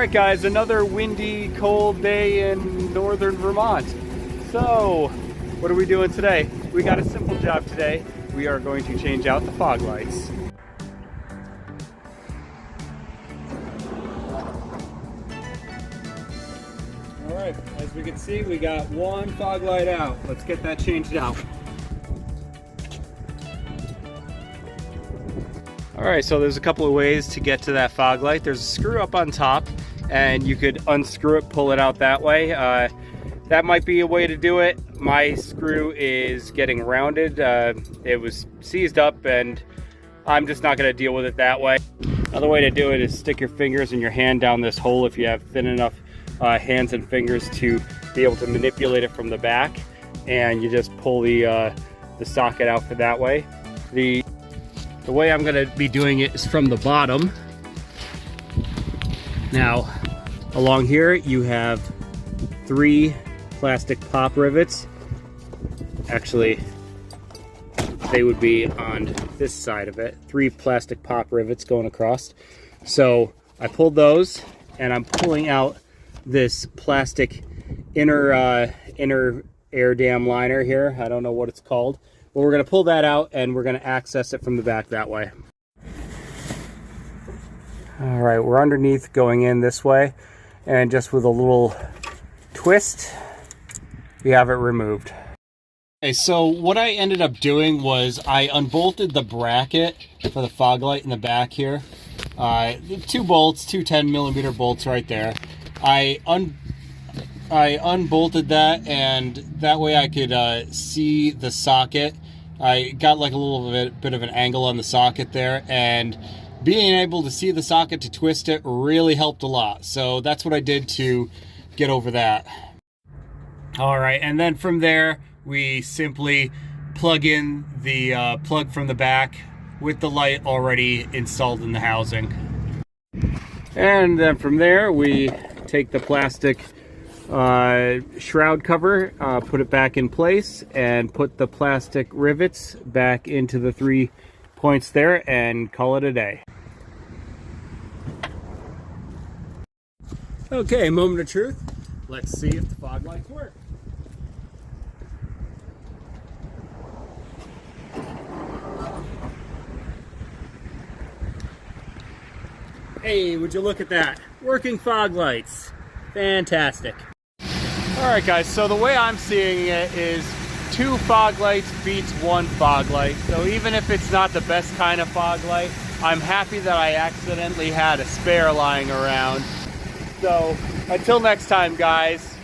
Alright guys, another windy, cold day in northern Vermont. So, what are we doing today? We got a simple job today. We are going to change out the fog lights. Alright, as we can see, we got one fog light out. Let's get that changed out. Alright, so there's a couple of ways to get to that fog light. There's a screw up on top, and you could unscrew it, pull it out that way. That might be a way to do it. My screw is getting rounded. It was seized up, and I'm just not going to deal with it that way. Another way to do it is stick your fingers and your hand down this hole if you have thin enough hands and fingers to be able to manipulate it from the back, and you just pull the socket out for that way. The way I'm going to be doing it is from the bottom. Now, along here you have 3 plastic pop rivets. Actually, they would be on this side of it. 3 plastic pop rivets going across. So I pulled those, and I'm pulling out this plastic inner air dam liner here. I don't know what it's called. But we're going to pull that out, and we're going to access it from the back that way. All right, we're underneath going in this way, and just with a little twist, we have it removed. Okay, so what I ended up doing was I unbolted the bracket for the fog light in the back here. 2 bolts, 2 10mm bolts right there. I unbolted that, and that way I could see the socket. I got like a little bit of an angle on the socket there, and being able to see the socket to twist it really helped a lot. So that's what I did to get over that. All right, and then from there, we simply plug in the plug from the back with the light already installed in the housing. And then from there, we take the plastic shroud cover, put it back in place, and put the plastic rivets back into the 3 points there, and call it a day. Okay, moment of truth. Let's see if the fog lights work. Hey, would you look at that? Working fog lights. Fantastic. Alright guys, so the way I'm seeing it is 2 fog lights beats 1 fog light. So even if it's not the best kind of fog light, I'm happy that I accidentally had a spare lying around. So until next time, guys.